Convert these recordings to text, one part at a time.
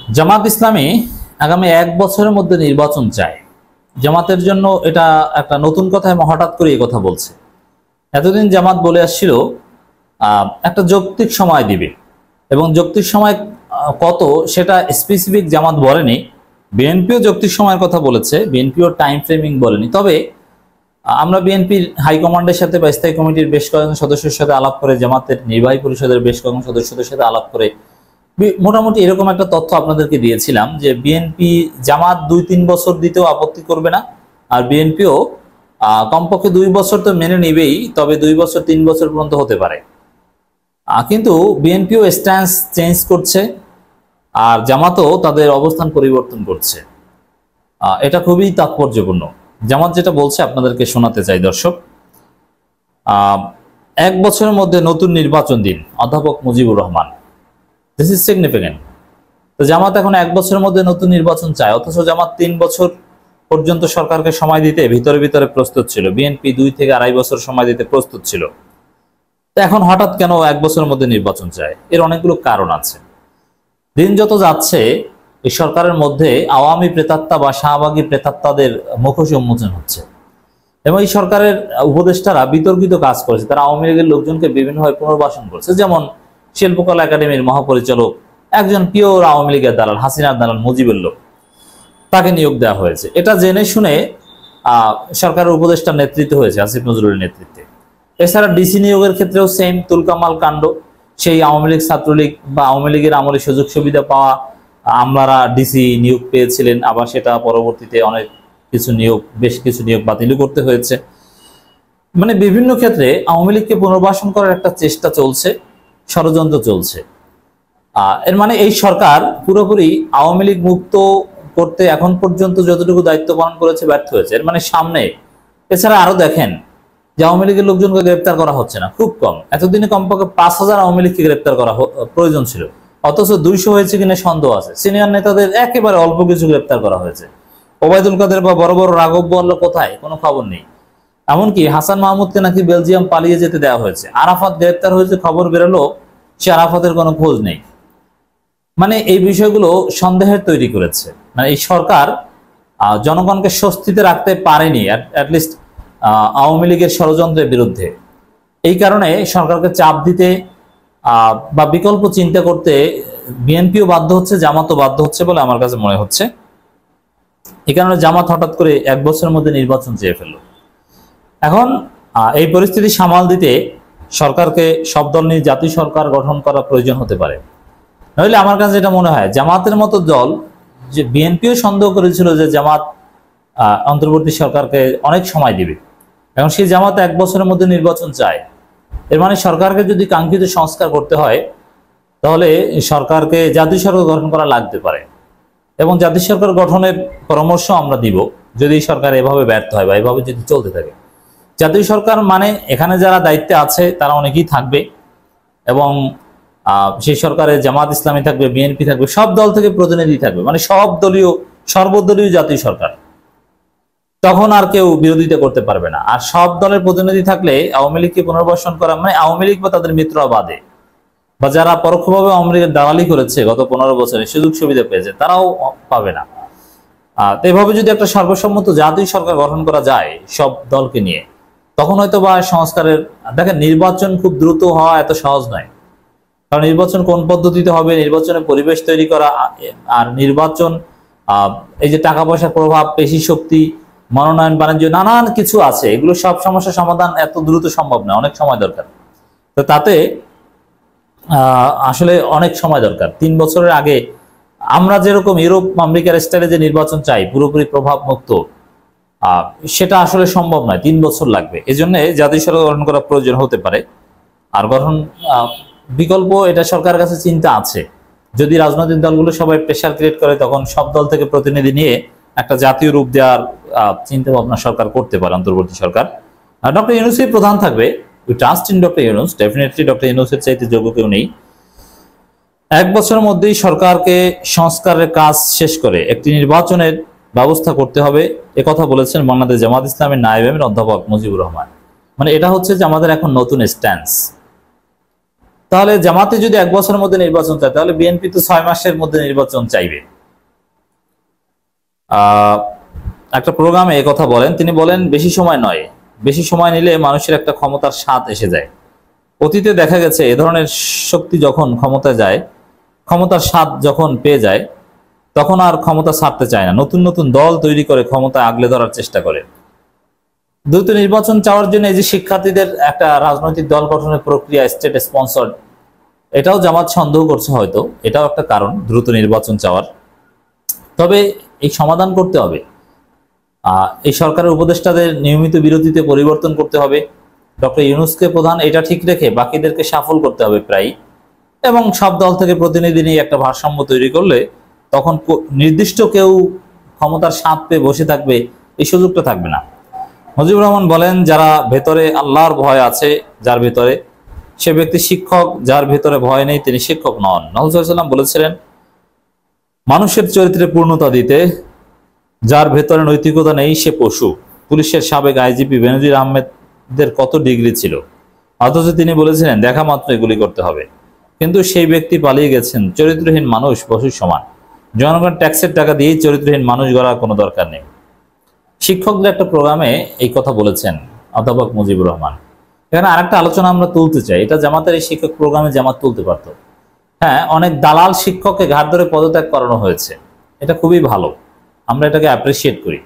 জামাত ইসলামী আগামী এক বছরের মধ্যে নির্বাচন চায়। জামাতের জন্য এটা একটা নতুন কথায় হঠাৎ করে এই কথা বলছে। এতদিন জামাত বলে আসছিল একটা যৌক্তিক সময় দিবে, এবং যৌক্তিক সময় কত সেটা স্পেসিফিক জামাত বলেনি। বিএনপিও যৌক্তিক সময়ের কথা বলেছে, বিএনপিও টাইম ফ্রেমিং বলেনি। তবে আমরা বিএনপির হাইকমান্ডের সাথে বা স্থায়ী কমিটির বেশ কয়েকজন সদস্যের সাথে আলাপ করে, জামাতের নির্বাহী পরিষদের বেশ কয়েকজন সদস্যদের সাথে আলাপ করে মোটামুটি এরকম একটা তথ্য আপনাদেরকে দিয়েছিলাম যে বিএনপি জামাত 2-3 বছর দিতেও আপত্তি করবে না, আর বিএনপিও কমপক্ষে 2 বছর তো মেনে নিবেই, তবে 2 বছর 3 বছর পর্যন্ত হতে পারে। কিন্তু বিএনপিও স্ট্যান্স চেঞ্জ করছে, আর জামাতও তাদের অবস্থান পরিবর্তন করছে। এটা খুবই তাৎপর্যপূর্ণ। জামাত যেটা বলছে আপনাদেরকে শোনাতে চাই দর্শক। 1 বছরের মধ্যে নতুন নির্বাচন দিন, অধ্যাপক Mujibur Rahman. This is significant. তো জামাত এখন 1 বছরের মধ্যে নতুন নির্বাচন চায়, অথচ জামাত 3 বছর পর্যন্ত সরকারকে সময় দিতে ভিতরে ভিতরে প্রস্তুত ছিল। বিএনপি 2 থেকে 2.5 বছর সময় দিতে প্রস্তুত ছিল। তো এখন হঠাৎ কেন 1 বছরের মধ্যে নির্বাচন চায়? এর অনেকগুলো কারণ আছে। দিন যত যাচ্ছে এই সরকারের মধ্যে আওয়ামী প্রেতাত্মা বা শাহবাগী প্রেতাত্মাদের মুখোশ উন্মোচন হচ্ছে, এবং এই সরকারের উপদেষ্টারা বিতর্কিত কাজ করেছে। তারা আওয়ামী লীগের লোকজনকে বিভিন্নভাবে পুনর্বাসন করেছে। যেমন শিল্পকলা একাডেমির মহাপরিচালক একজন পিওর আওয়ামী লীগের দালাল, হাসিনার দালাল, মুজিবের লোক, তাকে নিয়োগ দেওয়া হয়েছে। এটা জেনে শুনে সরকারের উপদেষ্টার নেতৃত্ব হয়েছে আসিফ নজরুলের নেতৃত্বে। এছাড়া ডিসি নিয়োগের ক্ষেত্রেও সেম তুলকামাল কাণ্ড। সেই আওয়ামী লীগ, ছাত্রলীগ বা আওয়ামী লীগের আমলে সুযোগ সুবিধা পাওয়া আমলারা ডিসি নিয়োগ পেয়েছিলেন, আবার সেটা পরবর্তীতে বেশ কিছু নিয়োগ বাতিল করতে হয়েছে। মানে বিভিন্ন ক্ষেত্রে আওয়ামী লীগকে পুনর্বাসন করার একটা চেষ্টা চলছে, ষড়যন্ত্র চলছে। এর মানে এই সরকার পুরোপুরি আওয়ামী লীগ মুক্ত করতে এখন পর্যন্ত যতটুকু দায়িত্ব পালন করেছে ব্যর্থ হয়েছে। এর মানে সামনে এছাড়া আরো দেখেন যে আওয়ামী লীগের লোকজনকে গ্রেপ্তার করা হচ্ছে না, খুব কম। এতদিনে কমপক্ষে 5000 আওয়ামী লীগকে গ্রেপ্তার করা প্রয়োজন ছিল, অথচ 200 হয়েছে কিনা সন্দেহ আছে। সিনিয়র নেতাদের একেবারে অল্প কিছু গ্রেপ্তার করা হয়েছে। ওবায়দুল কাদের বা বড় বড় রাঘব বোয়াল্লা কোথায়, কোনো খবর নেই। এমনকি হাসান মাহমুদকে নাকি বেলজিয়াম পালিয়ে যেতে দেওয়া হয়েছে। আরাফাত গ্রেপ্তার হয়েছে, খবর বেরোলো সে আরাফাতের কোনো খোঁজ নেই। মানে এই বিষয়গুলো সন্দেহের তৈরি করেছে। মানে এই সরকার জনগণকে স্বস্তিতে রাখতে পারেনি, অ্যাটলিস্ট আওয়ামী লীগের ষড়যন্ত্রের বিরুদ্ধে। এই কারণে সরকারকে চাপ দিতে বা বিকল্প চিন্তা করতে বিএনপিও বাধ্য হচ্ছে, জামাতও বাধ্য হচ্ছে বলে আমার কাছে মনে হচ্ছে। এই কারণে জামাত হঠাৎ করে 1 বছরের মধ্যে নির্বাচন চেয়ে ফেলল। এখন এই পরিস্থিতি সামাল দিতে সরকারকে সব দল নিয়ে জাতীয় সরকার গঠন করা প্রয়োজন হতে পারে। নইলে আমার কাছে যেটা মনে হয়, জামাতের মতো দল, যে বিএনপিও সন্দেহ করেছিল যে জামাত অন্তর্বর্তী সরকারকে অনেক সময় দিবে, এখন সেই জামাত 1 বছরের মধ্যে নির্বাচন চায়। এর মানে সরকারকে যদি কাঙ্ক্ষিত সংস্কার করতে হয়, তাহলে সরকারকে জাতীয় সরকার গঠন করা লাগতে পারে, এবং জাতীয় সরকার গঠনের পরামর্শ আমরা দিব যদি সরকার এভাবে ব্যর্থ হয় বা এভাবে যদি চলতে থাকে। জাতীয় সরকার মানে এখানে যারা দায়িত্বে আছে তারা অনেকেই থাকবে, এবং সেই সরকারে জামাত ইসলামী থাকবে, বিএনপি থাকবে, সব দল থেকে প্রতিনিধি থাকবে। মানে সর্বদলীয় জাতীয় সরকার। তখন আর কেউ বিরোধিতা করতে পারবে না। আর সব দলের প্রতিনিধি থাকলে আওয়ামী লীগকে পুনর্বাসন করা, মানে আওয়ামী লীগ বা তাদের মিত্ররা বাদে, বা যারা পরোক্ষভাবে আওয়ামী লীগের দালালি করেছে গত 15 বছরে, সুযোগ সুবিধা পেয়েছে, তারাও পাবে না। তো এভাবে যদি একটা সর্বসম্মত জাতীয় সরকার গঠন করা যায় সব দলকে নিয়ে, তখন হয়তো বা সংস্কারের, দেখেন নির্বাচন খুব দ্রুত হওয়া এত সহজ নয়। কারণ নির্বাচন কোন পদ্ধতিতে হবে, নির্বাচনের পরিবেশ তৈরি করা, আর নির্বাচন এই যে টাকা পয়সার প্রভাব, পেশি শক্তি, মনোনয়ন, বাণিজ্য, নানান কিছু আছে। এগুলো সব সমস্যার সমাধান এত দ্রুত সম্ভব না, অনেক সময় দরকার। তো তাতে আসলে অনেক সময় দরকার। 3 বছরের আগে আমরা যেরকম ইউরোপ আমেরিকার স্টাইলে যে নির্বাচন চাই পুরোপুরি প্রভাব মুক্ত, সেটা আসলে সম্ভব নয়, 3 বছর লাগবে। এজন্য জাতীয় সরকার গঠন করা প্রয়োজন হতে পারে। আর গঠন বিকল্প এটা সরকারের কাছে চিন্তা আছে। যদি রাজনৈতিক দলগুলো সবাই প্রেশার ক্রিয়েট করে, তখন সব দল থেকে প্রতিনিধি নিয়ে একটা জাতীয় রূপ দেওয়ার চিন্তা ভাবনা সরকার করতে পারে, অন্তর্বর্তী সরকার। ডক্টর ইউনূসই প্রধান থাকবে। We trust in doctor Yunus. Definitely doctor ইউনূসের চাইতে যোগ্য কেউ নেই। 1 বছরের মধ্যেই সরকারকে সংস্কারের কাজ শেষ করে একটি নির্বাচনের ব্যবস্থা করতে হবে, কথা বলেছেন বাংলাদেশ জামাত ইসলামের নায়েব আমির অধ্যাপক মুজিবুর রহমান। মানে এটা হচ্ছে যে আমাদের এখন নতুন স্ট্যান্স। তাহলে জামাতে যদি 1 বছরের মধ্যে নির্বাচন চায়, তাহলে বিএনপি তো 6 মাসের মধ্যে নির্বাচন চাইবে। একটা প্রোগ্রামে এই কথা বলেন, তিনি বলেন বেশি সময় নয়, বেশি সময় নিলে মানুষের একটা ক্ষমতার স্বাদ এসে যায়। অতীতে দেখা গেছে এ ধরনের শক্তি যখন ক্ষমতায় যায়, ক্ষমতার স্বাদ যখন পেয়ে যায়, তখন আর ক্ষমতা ছাড়তে চায় না, নতুন নতুন দল তৈরি করে ক্ষমতা আগলে ধরার চেষ্টা করে। দ্রুত নির্বাচন চাওয়ার জন্য এই যে শিক্ষার্থীদের একটা রাজনৈতিক দল গঠনের প্রক্রিয়া, স্টেট স্পন্সর্ড, এটাও জামাত সন্দেহ করছে, হয়তো এটাও একটা কারণ দ্রুত নির্বাচন চাওয়ার। তবে এই সমাধান করতে হবে, এই সরকারের উপদেষ্টাদের নিয়মিত বিরতিতে পরিবর্তন করতে হবে, ডক্টর ইউনূসকে প্রধান এটা ঠিক রেখে বাকিদেরকে সাফল করতে হবে প্রায়, এবং সব দল থেকে প্রতিনিধি নিয়ে একটা ভারসাম্য তৈরি করলে তখন নির্দিষ্ট কেউ ক্ষমতার স্বাদ পেয়ে বসে থাকবে, এই সুযোগটা থাকবে না। মুজিবুর রহমান বলেন, যারা ভেতরে আল্লাহর ভয় আছে যার ভেতরে, সে ব্যক্তি শিক্ষক, যার ভেতরে ভয় নেই তিনি শিক্ষক নন। নবী সাল্লাল্লাহু আলাইহি ওয়াসাল্লাম বলেছিলেন, মানুষের চরিত্রে পূর্ণতা দিতে যার ভেতরে নৈতিকতা নেই সে পশু। পুলিশের সাবেক আইজিপি বেনজির আহমেদের কত ডিগ্রি ছিল, অথচ তিনি বলেছিলেন দেখা মাত্র এগুলি করতে হবে, কিন্তু সেই ব্যক্তি পালিয়ে গেছেন। চরিত্রহীন মানুষ পশুর সমান, জনগণ ট্যাক্সের টাকা দিয়েই চরিত্রহীন মানুষ গড়ার কোনো দরকার নেই। শিক্ষকদের একটা প্রোগ্রামে এই কথা বলেছেন অধ্যাপক মুজিবুর রহমান। এখানে আরেকটা আলোচনা আমরা তুলতে চাই, এটা জামাতের এই শিক্ষক প্রোগ্রামে জামাত তুলতে পারত। হ্যাঁ, অনেক দালাল শিক্ষককে ঘাট ধরে পদত্যাগ করানো হয়েছে, এটা খুবই ভালো, আমরা এটাকে অ্যাপ্রিসিয়েট করি।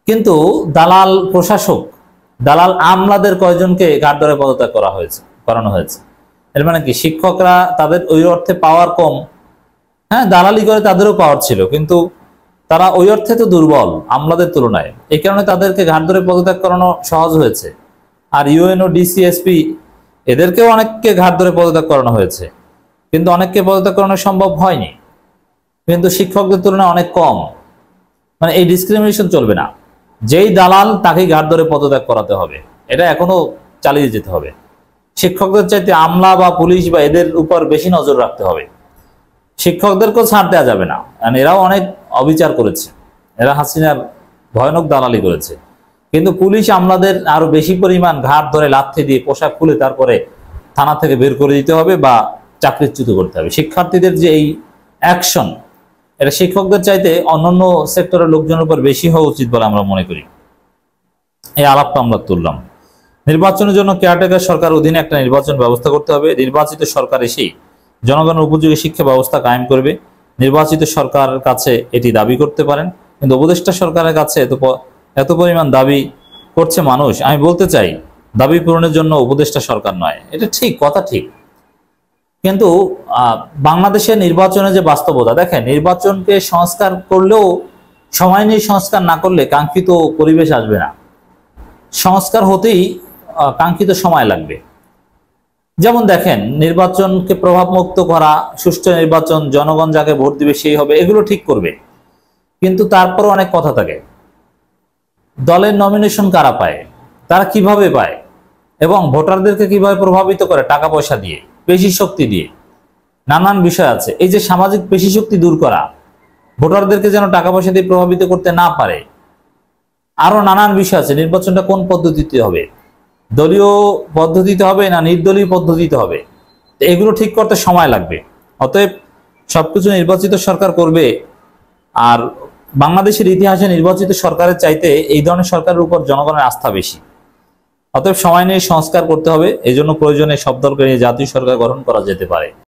কিন্তু দালাল প্রশাসক, দালাল আমলাদের কয়জনকে ঘাট ধরে পদত্যাগ করানো হয়েছে? এর মানে কি শিক্ষকরা তাদের ওই অর্থে পাওয়ার কম? হ্যাঁ, দালালি করে তাদেরও পাওয়ার ছিল, কিন্তু তারা ওই অর্থে তো দুর্বল আমলাদের তুলনায়, এই কারণে তাদেরকে ঘাট ধরে পদত্যাগ করানো সহজ হয়েছে। আর ইউএনও, ডিসিএসপি এদেরকেও অনেককে ঘাট ধরে পদত্যাগ করানো হয়েছে, কিন্তু অনেককে পদত্যাগ করানো সম্ভব হয়নি, কিন্তু শিক্ষকদের তুলনায় অনেক কম। মানে এই ডিসক্রিমিনেশন চলবে না, যেই দালাল তাকেই ঘাট ধরে পদত্যাগ করাতে হবে, এটা এখনো চালিয়ে যেতে হবে। শিক্ষকদের চাইতে আমলা বা পুলিশ বা এদের উপর বেশি নজর রাখতে হবে, শিক্ষকদেরকেও ছাড় দেওয়া যাবে না, কারণ এরাও অনেক অবিচার করেছে, এরা হাসিনার ভয়ানক দালালি করেছে। কিন্তু পুলিশ আমলাদের আরো বেশি পরিমাণ ঘাট ধরে লাথি দিয়ে পোশাক খুলে তারপরে থানা থেকে বের করে দিতে হবে বা চাকরিচ্যুত করতে হবে। শিক্ষার্থীদের যে এই অ্যাকশন, এটা শিক্ষকদের চাইতে অন্যান্য সেক্টরের লোকজনের উপর বেশি হওয়া উচিত বলে আমরা মনে করি। এই আলাপটা আমরা তুললাম। নির্বাচনের জন্য কেয়ারটেকার সরকার অধীনে একটা নির্বাচন ব্যবস্থা করতে হবে। নির্বাচিত সরকার এসেই জনগণের উপযোগী শিক্ষা ব্যবস্থা কায়েম করবে। নির্বাচিত সরকারের কাছে এটি দাবি করতে পারেন, কিন্তু উপদেষ্টা সরকারের কাছে এত পরিমাণ দাবি করছে মানুষ। আমি বলতে চাই, দাবি পূরণের জন্য উপদেষ্টা সরকার নয়, এটা ঠিক, কথা ঠিক, কিন্তু বাংলাদেশের নির্বাচনে যে বাস্তবতা দেখেন, নির্বাচনকে সংস্কার করলেও সময় নিয়ে সংস্কার না করলে কাঙ্ক্ষিত পরিবেশ আসবে না। সংস্কার হতেই কাঙ্ক্ষিত সময় লাগবে। যেমন দেখেন, নির্বাচনকে প্রভাবমুক্ত করা, সুষ্ঠু নির্বাচন, জনগণ যাকে ভোট দিবে সেই হবে, এগুলো ঠিক করবে, কিন্তু তারপরও অনেক কথা থাকে। দলের নমিনেশন কারা পায়, তারা কিভাবে পায়, এবং ভোটারদেরকে কিভাবে প্রভাবিত করে, টাকা পয়সা দিয়ে, পেশি শক্তি দিয়ে, নানান বিষয় আছে। এই যে সামাজিক পেশি শক্তি দূর করা, ভোটারদেরকে যেন টাকা পয়সা দিয়ে প্রভাবিত করতে না পারে, আরো নানান বিষয় আছে। নির্বাচনটা কোন পদ্ধতিতে হবে, দলীয় পদ্ধতিতে হবে না নির্দলীয় পদ্ধতিতে হবে, এগুলো ঠিক করতে সময় লাগবে। অতএব সবকিছু নির্বাচিত সরকার করবে, আর বাংলাদেশের ইতিহাসে নির্বাচিত সরকারের চাইতে এই ধরনের সরকারের উপর জনগণের আস্থা বেশি। অতএব সময় নিয়ে সংস্কার করতে হবে, এই জন্য প্রয়োজনে সব দলকে নিয়ে জাতীয় সরকার গঠন করা যেতে পারে।